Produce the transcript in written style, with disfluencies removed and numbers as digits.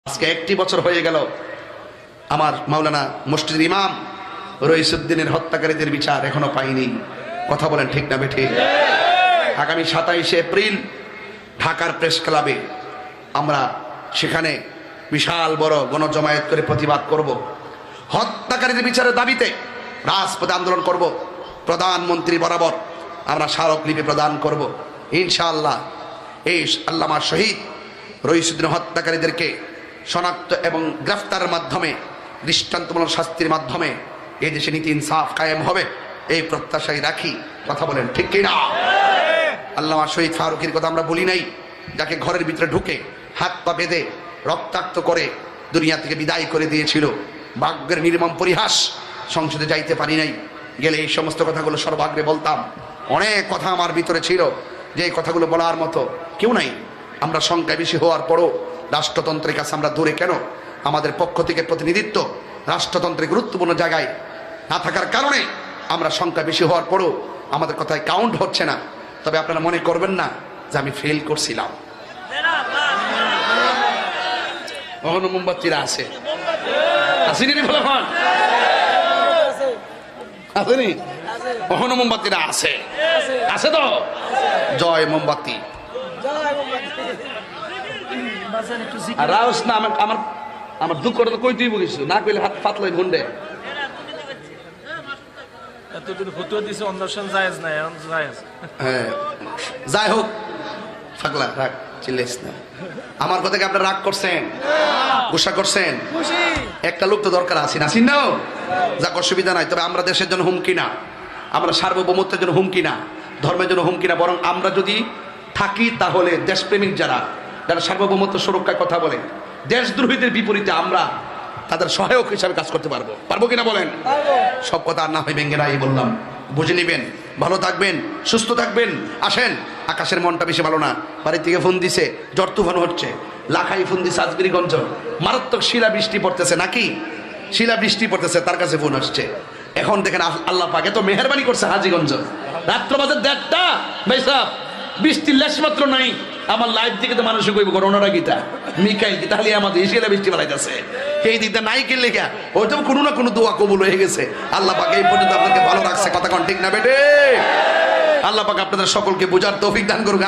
আজকে একটি বছর হয়ে গেল আমার মাওলানা মসজিদের ইমাম রইসুদ্দিনের হত্যাকারীদের বিচার এখনো পাইনি। কথা বলেন ঠিক না বেঠিক? আগামী 27 এপ্রিল ঢাকার প্রেস ক্লাবে আমরা সেখানে বিশাল বড় গণজমায়েত করে প্রতিবাদ করব। হত্যাকারীদের বিচারের দাবিতে রাজপথে আন্দোলন করব। প্রধানমন্ত্রী বরাবর আমরা স্মারকলিপি প্রদান করব ইনশাআল্লাহ। এই আল্লামা শহীদ রইসুদ্দিন হত্যাকারীদেরকে শনাক্ত এবং গ্রেফতারের মাধ্যমে দৃষ্টান্তমূলক শাস্তির মাধ্যমে এই দেশে নীতি ইনসাফ কায়েম হবে এই প্রত্যাশাই রাখি। কথা বলেন ঠিক কিনা? আল্লামা শহীদ ফারুকের কথা আমরা বলি নাই, যাকে ঘরের ভিতরে ঢুকে হাত পা বেঁধে রক্তাক্ত করে দুনিয়া থেকে বিদায় করে দিয়েছিল। ভাগ্যের নির্মম পরিহাস, সংসদে যাইতে পারি নাই, গেলে এই সমস্ত কথাগুলো সর্বাগ্রে বলতাম। অনেক কথা আমার ভিতরে ছিল যে এই কথাগুলো বলার মতো কেউ নাই। আমরা সংখ্যা বেশি হওয়ার পরও রাষ্ট্রতন্ত্রের কাছে আমরা দূরে কেন? আমাদের পক্ষ থেকে প্রতিনিধিত্ব রাষ্ট্রতন্ত্রের গুরুত্বপূর্ণ জায়গায় না থাকার কারণে আমরা সংখ্যা বেশি হওয়ার পরও আমাদের কথায় কাউন্ট হচ্ছে না। তবে আপনারা মনে করবেন না যে আমি ফেল করছিলাম। কখনো মোমবাতিরা আছে আসেনি, আসেনি, কখনো মোমবাতিরা আছে, আছে তো। জয় মোমবাতি। আর রাউস না আমার আমার দুঃখ করে তো কই তুই বলিস না, কইলে হাত পাতলাই ভুন্ডে। এতদিন ফতুয়া দিছে অন্ডারশন জায়েজ না, এখন জায়েজ। হ্যাঁ যাই হোক, থাকলা রাগ, চিল্লাইস না। আমার কথা কি আপনারা রাগ করছেন, গুসা করছেন? একটা লোক তো দরকার আছে না, চিন নাও, যাক অসুবিধা নাই। তবে আমরা দেশের জন্য হুমকি না, আমরা সার্বভৌমত্বের জন্য হুমকি না, ধর্মের জন্য হুমকি না। বরং আমরা যদি থাকি তাহলে দেশপ্রেমিক যারা যারা সার্বভৌমত্ব সুরক্ষার কথা বলে, দেশদ্রোহীদের বিপরীতে আমরা তাদের সহায়ক হিসাবে কাজ করতে পারবো। পারবো কিনা বলেন? সব কথা আর না হয় ভেঙে নাই বললাম, বুঝে নিবেন। ভালো থাকবেন, সুস্থ থাকবেন। আসেন, আকাশের মনটা বেশি ভালো না। বাড়ি থেকে ফোন দিছে, ঝড় তুফান হচ্ছে। লাখাই ফোন দিছে আজগিরিগঞ্জ, মারাত্মক শিলা বৃষ্টি পড়তেছে, নাকি শিলা বৃষ্টি পড়তেছে, তার কাছে ফোন আসছে। এখন দেখেন আল্লাহ পাক এত মেহেরবানি করছে। হাজীগঞ্জ রাত্র বাজে 1:30, ভাই সাহেব বৃষ্টির লেশ মাত্র নাই। আমার লাইফ থেকে তো মানুষ কইব করোনাটা গীতা মিকাইল গীতা হলে আমাদের এসিলা বৃষ্টি বাড়াইতেছে। এই দিকটা নাই কি লেখা, ওইটা কোনো না কোনো দোয়া কবুল হয়ে গেছে। আল্লাহ পাক এই পর্যন্ত আপনাকে ভালো রাখছে। কথা কোন ঠিক না বেটে? আল্লাহ পাক আপনাদের সকলকে বোঝার তৌফিক দান করুক।